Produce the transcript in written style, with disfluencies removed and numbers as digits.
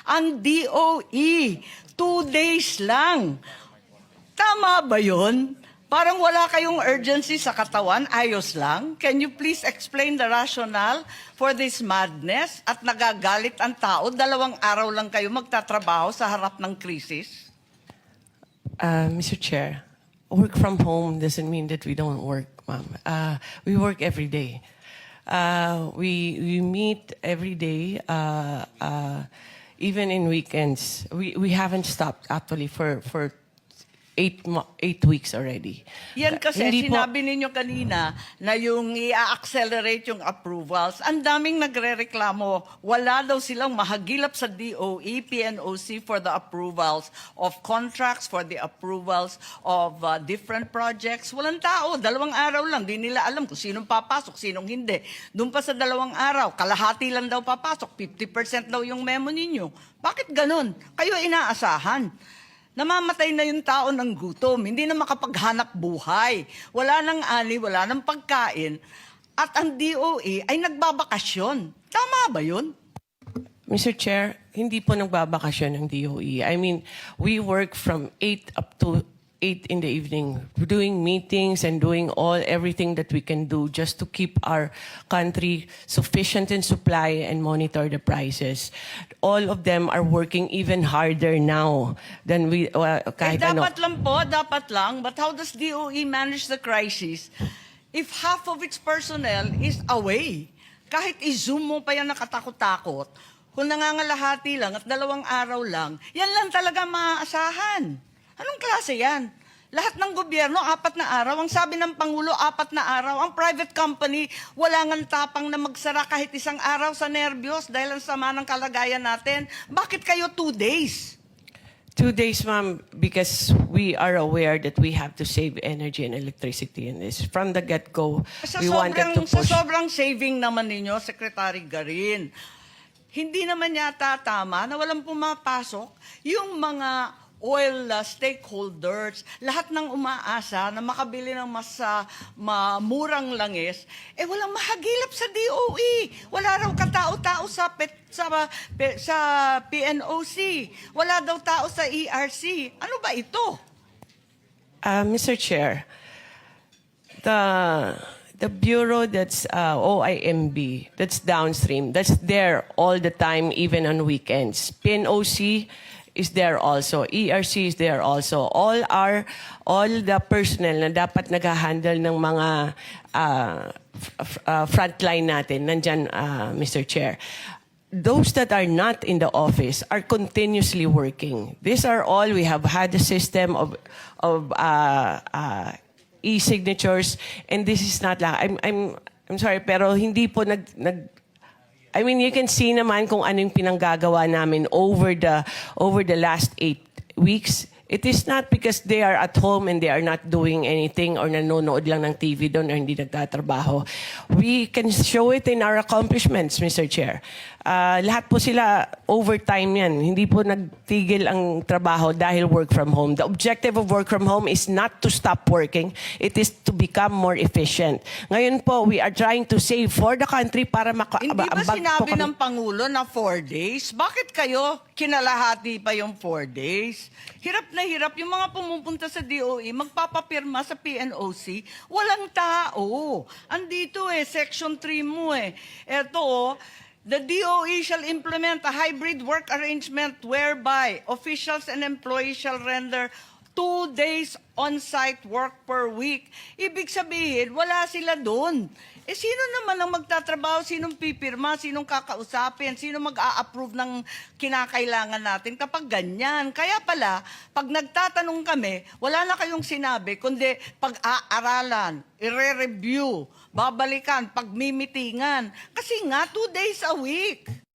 Ang DOE, 2 days lang. Tama ba yun? Parang wala kayong urgency sa katawan, ayos lang. Can you please explain the rationale for this madness? At nagagalit ang tao, 2 araw lang kayo magtatrabaho sa harap ng krisis? Mr. Chair, work from home doesn't mean that we don't work, ma'am. We work every day. We meet every day, even in weekends. We haven't stopped actually for 8 weeks already. Yan kasi Hindi po- sinabi ninyo kanina na yung i-accelerate yung approvals. Ang daming nagre-reklamo. Wala daw silang mahagilap sa DOE, PNOC for the approvals of contracts, for the approvals of different projects. Walang tao. 2 araw lang. Di nila alam kung sinong papasok, sinong hindi. Doon pa sa 2 araw, kalahati lang daw papasok. 50% daw yung memo ninyo. Bakit ganun? Kayo inaasahan. Namamatay na yung tao ng gutom, hindi na makapaghanap buhay. Wala nang ani, wala nang pagkain. At ang DOE ay nagbabakasyon. Tama ba yun? Mr. Chair, hindi po nagbabakasyon ng DOE. I mean, we work from 8 up to 8 in the evening, doing meetings and doing everything that we can do just to keep our country sufficient in supply and monitor the prices. All of them are working even harder now than we kahit ano. Dapat lang. But how does DOE manage the crisis if half of its personnel is away? Kahit i-zoom mo pa yan nakatakot-takot, kung nangangalahati lang at 2 araw lang, yan lang talaga maaasahan. Anong klase yan? Lahat ng gobyerno, 4 na araw. Ang sabi ng Pangulo, 4 na araw. Ang private company, wala ngang tapang na magsara kahit 1 araw sa nervyos dahil ang sama ng kalagayan natin. Bakit kayo 2 days? 2 days, ma'am, because we are aware that we have to save energy and electricity in this. From the get-go, we wanted to push. Sa sobrang saving naman ninyo, Secretary Garin, hindi naman yata tama na walang pumapasok yung mga oil stakeholders, lahat ng umaasa na makabili ng mas murang langis, walang mahagilap sa DOE. Wala raw katao-tao sa PNOC. Wala daw tao sa ERC. Ano ba ito? Mr. Chair, the bureau that's OIMB, that's downstream, that's there all the time, even on weekends. PNOC is there also. ERC is there also. All the personnel na dapat nag-handle ng mga frontline natin, nandyan, Mr. Chair. Those that are not in the office are continuously working. These are all, we have had a system of e-signatures, and this is not lang. I'm sorry, pero hindi po I mean, you can see naman kung ano yung pinanggagawa namin over the last 8 weeks. It is not because they are at home and they are not doing anything or nanonood lang ng TV doon or hindi nagtatrabaho. We can show it in our accomplishments, Mr. Chair. Lahat po sila overtime yan. Hindi po nagtigil ang trabaho dahil work from home. The objective of work from home is not to stop working. It is to become more efficient. Ngayon po, we are trying to save for the country para Hindi ba sinabi ng Pangulo na 4 days? Bakit kayo kinalahati pa yung 4 days? Hirap na hirap. Yung mga pumupunta sa DOE, magpapapirma sa PNOC, walang tao. Andito Section 3 mo Eto the DOE shall implement a hybrid work arrangement whereby officials and employees shall render 2 days on-site work per week. Ibig sabihin, wala sila doon. Sino naman ang magtatrabaho? Sinong pipirma? Sinong kakausapin? Sino mag-a-approve ng kinakailangan natin kapag ganyan? Kaya pala, pag nagtatanong kami, wala na kayong sinabi, kundi pag-aaralan, i-review, babalikan, pagmimitingan. Kasi nga, 2 days a week.